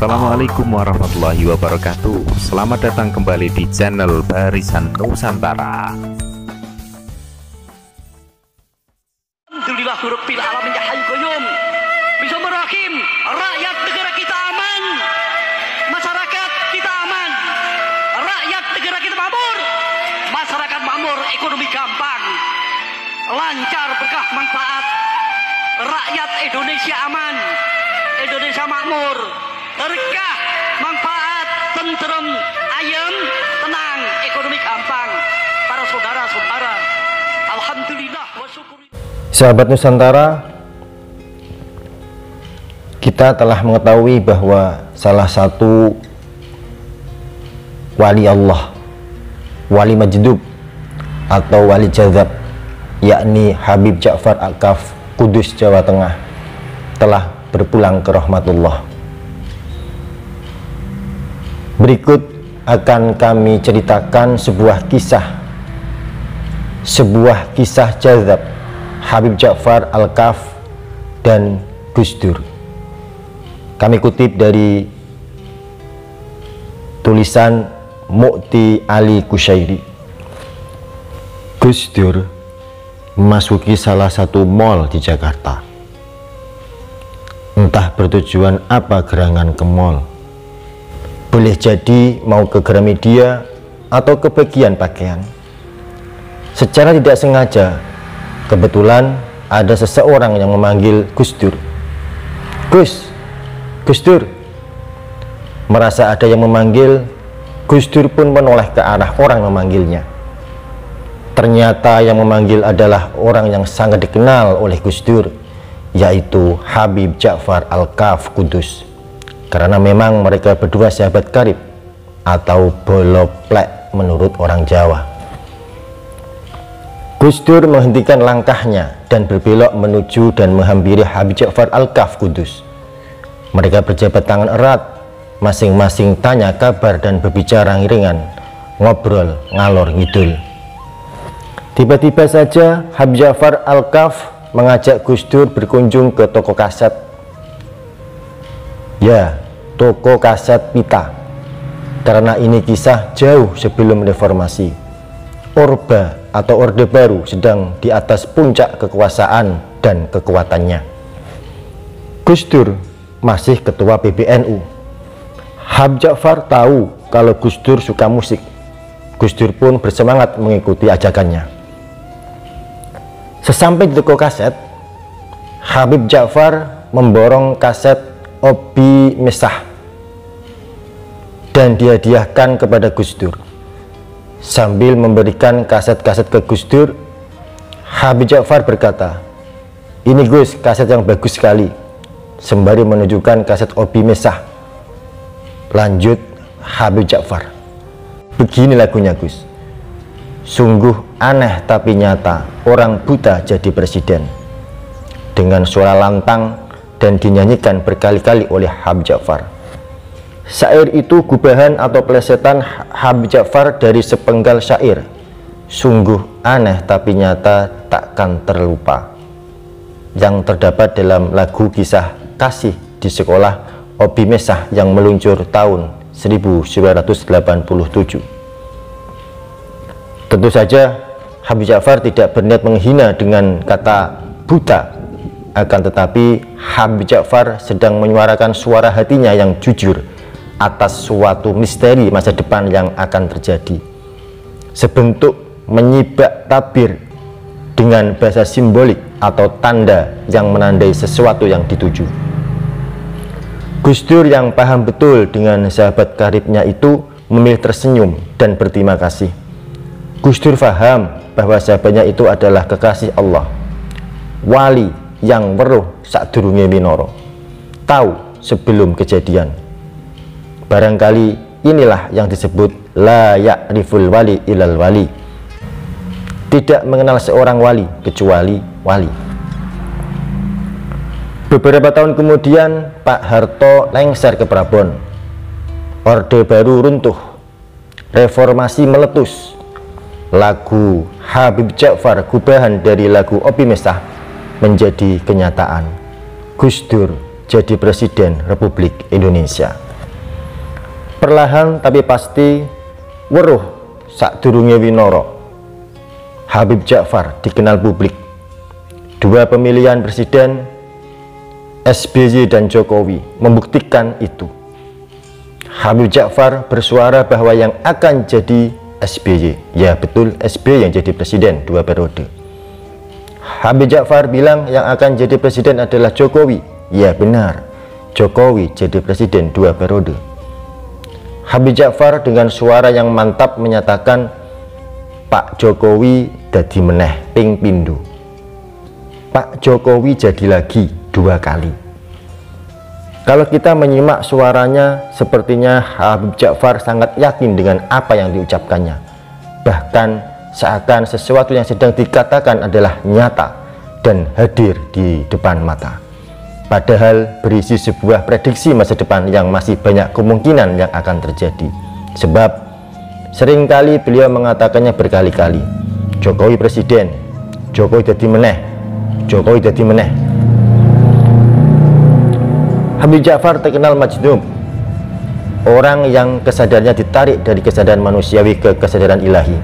Assalamualaikum warahmatullahi wabarakatuh. Selamat datang kembali di channel Barisan Nusantara. Alhamdulillah Rabbil alamin ya hayyul qayyum. Bismillahirrahmanirrahim. Rakyat negara kita aman. Masyarakat kita aman. Rakyat negara kita makmur. Masyarakat makmur, ekonomi gampang. Lancar, berkah, manfaat. Rakyat Indonesia aman. Indonesia makmur. Berkah, manfaat, tentrem, ayem, tenang, ekonomi gampang. Para saudara-saudara, alhamdulillah wa syukur. Sahabat Nusantara, kita telah mengetahui bahwa salah satu wali Allah, wali majdub atau wali jazab, yakni Habib Ja'far Al-Kaf, Kudus, Jawa Tengah, telah berpulang ke rahmatullah. Berikut akan kami ceritakan sebuah kisah jazab Habib Ja'far Al-Kaf dan Gus Dur. Kami kutip dari tulisan Mu'ti Ali Kusyairi. Gus Dur memasuki salah satu mal di Jakarta. Entah bertujuan apa gerangan ke mal. Boleh jadi mau ke Gramedia atau ke bagian pakaian. Secara tidak sengaja, kebetulan ada seseorang yang memanggil Gus Dur. Gus Dur. Merasa ada yang memanggil, Gus Dur pun menoleh ke arah orang yang memanggilnya. Ternyata yang memanggil adalah orang yang sangat dikenal oleh Gus Dur, yaitu Habib Ja'far Al-Kaf Kudus. Karena memang mereka berdua sahabat karib atau boloplek menurut orang Jawa. Gus Dur menghentikan langkahnya dan berbelok menuju dan menghampiri Habib Ja'far Al-Kaf Kudus. Mereka berjabat tangan erat, masing-masing tanya kabar dan berbicara ringan, ngobrol ngalor ngidul. Tiba-tiba saja Habib Ja'far Al-Kaf mengajak Gus Dur berkunjung ke toko kaset. Ya, toko kaset pita. Karena ini kisah jauh sebelum reformasi. Orba atau Orde Baru sedang di atas puncak kekuasaan dan kekuatannya. Gus Dur masih ketua PBNU. Habib Ja'far tahu kalau Gus Dur suka musik. Gus Dur pun bersemangat mengikuti ajakannya. Sesampai di toko kaset, Habib Ja'far memborong kaset Obi Mesah dan dihadiahkan kepada Gus Dur. Sambil memberikan kaset-kaset ke Gus Dur, Habib Ja'far berkata, "Ini Gus, kaset yang bagus sekali," sembari menunjukkan kaset Obi Mesah. Lanjut Habib Ja'far, "Begini lagunya Gus. Sungguh aneh tapi nyata, orang buta jadi presiden." Dengan suara lantang dan dinyanyikan berkali-kali oleh Habib Ja'far. Syair itu gubahan atau plesetan Habib Ja'far dari sepenggal syair. Sungguh aneh tapi nyata, takkan terlupa, yang terdapat dalam lagu kisah kasih di sekolah Obi Mesah yang meluncur tahun 1987. Tentu saja Habib Ja'far tidak berniat menghina dengan kata buta, akan tetapi Habib Ja'far sedang menyuarakan suara hatinya yang jujur atas suatu misteri masa depan yang akan terjadi, sebentuk menyibak tabir dengan bahasa simbolik atau tanda yang menandai sesuatu yang dituju. Gus Dur yang paham betul dengan sahabat karibnya itu memilih tersenyum dan berterima kasih. Gus Dur paham bahwa sahabatnya itu adalah kekasih Allah, wali yang weruh sadurunge minoro, tahu sebelum kejadian. Barangkali inilah yang disebut la ya'riful wali ilal wali, tidak mengenal seorang wali kecuali wali. Beberapa tahun kemudian Pak Harto lengser ke Prabon, Orde Baru runtuh, reformasi meletus. Lagu Habib Ja'far, gubahan dari lagu Obi Mesah, menjadi kenyataan. Gus Dur jadi Presiden Republik Indonesia. Perlahan tapi pasti weruh sadurunge winara, Habib Ja'far dikenal publik. Dua pemilihan presiden SBY dan Jokowi membuktikan itu. Habib Ja'far bersuara bahwa yang akan jadi SBY, ya betul, SBY yang jadi presiden 2 periode. Habib Ja'far bilang yang akan jadi presiden adalah Jokowi, ya benar, Jokowi jadi presiden 2 periode. Habib Ja'far dengan suara yang mantap menyatakan Pak Jokowi dadi meneh ping pindho. Pak Jokowi jadi lagi 2 kali. Kalau kita menyimak suaranya, sepertinya Habib Ja'far sangat yakin dengan apa yang diucapkannya. Bahkan seakan sesuatu yang sedang dikatakan adalah nyata dan hadir di depan mata. Padahal berisi sebuah prediksi masa depan yang masih banyak kemungkinan yang akan terjadi. Sebab seringkali beliau mengatakannya berkali-kali, Jokowi presiden, Jokowi dadi meneh, Jokowi dadi meneh. Habib Ja'far terkenal majnun, orang yang kesadarannya ditarik dari kesadaran manusiawi ke kesadaran ilahi.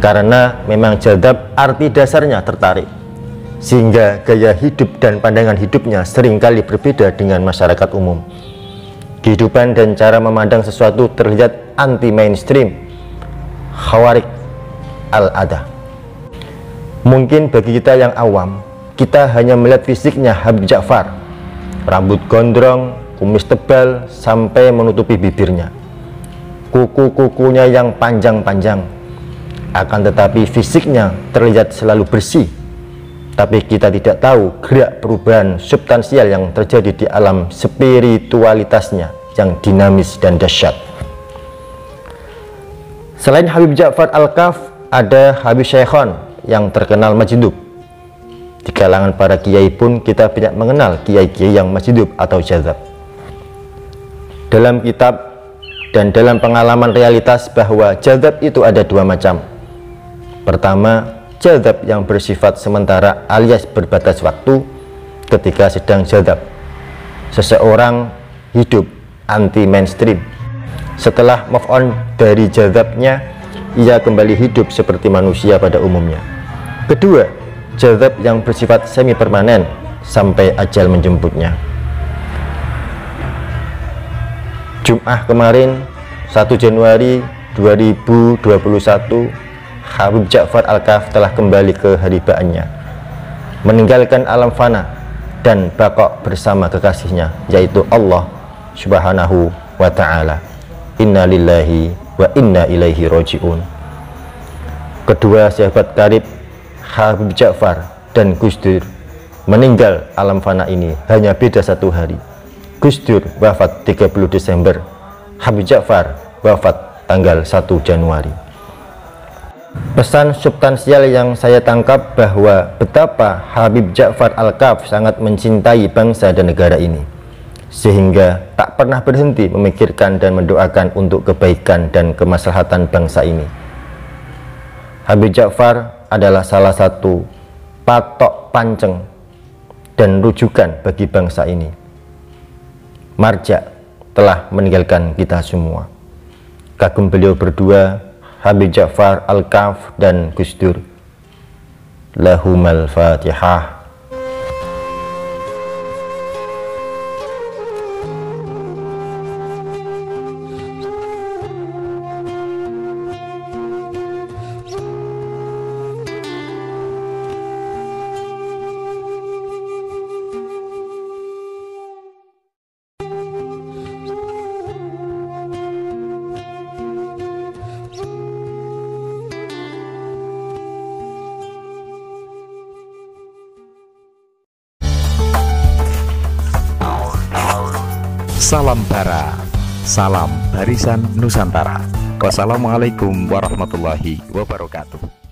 Karena memang jadab arti dasarnya tertarik, sehingga gaya hidup dan pandangan hidupnya seringkali berbeda dengan masyarakat umum. Kehidupan dan cara memandang sesuatu terlihat anti mainstream, khawarik al-adah. Mungkin bagi kita yang awam, kita hanya melihat fisiknya Habib Ja'far, rambut gondrong, kumis tebal sampai menutupi bibirnya, kuku-kukunya yang panjang-panjang. Akan tetapi fisiknya terlihat selalu bersih. Tapi kita tidak tahu gerak perubahan substansial yang terjadi di alam spiritualitasnya yang dinamis dan dahsyat. Selain Habib Ja'far Al-Kaf, ada Habib Syekhon yang terkenal masjidub. Di kalangan para kiai pun kita banyak mengenal kiai-kiai yang masjidub atau jazab. Dalam kitab dan dalam pengalaman realitas bahwa jazab itu ada 2 macam. Pertama, jazab yang bersifat sementara alias berbatas waktu. Ketika sedang jazab, seseorang hidup anti mainstream. Setelah move on dari jazabnya, ia kembali hidup seperti manusia pada umumnya. Kedua, jazab yang bersifat semi permanen sampai ajal menjemputnya. Jumat kemarin 1 Januari 2021, Habib Ja'far Al-Kaf telah kembali ke haribaannya, meninggalkan alam fana dan bakok bersama kekasihnya, yaitu Allah Subhanahu wa ta'ala. Inna lillahi wa inna ilaihi roji'un. Kedua sahabat karib Habib Ja'far dan Gus Dur meninggal alam fana ini hanya beda 1 hari. Gus Dur wafat 30 Desember, Habib Ja'far wafat tanggal 1 Januari. Pesan substansial yang saya tangkap bahwa betapa Habib Ja'far Al-Kaf sangat mencintai bangsa dan negara ini, sehingga tak pernah berhenti memikirkan dan mendoakan untuk kebaikan dan kemaslahatan bangsa ini. Habib Ja'far adalah salah satu patok panceng dan rujukan bagi bangsa ini. Marja telah meninggalkan kita semua. Kagum beliau berdua, Habib Ja'far Al-Kaf dan Gus Dur. Lahumal Fatihah. Salam Bara, salam Barisan Nusantara. Wassalamualaikum warahmatullahi wabarakatuh.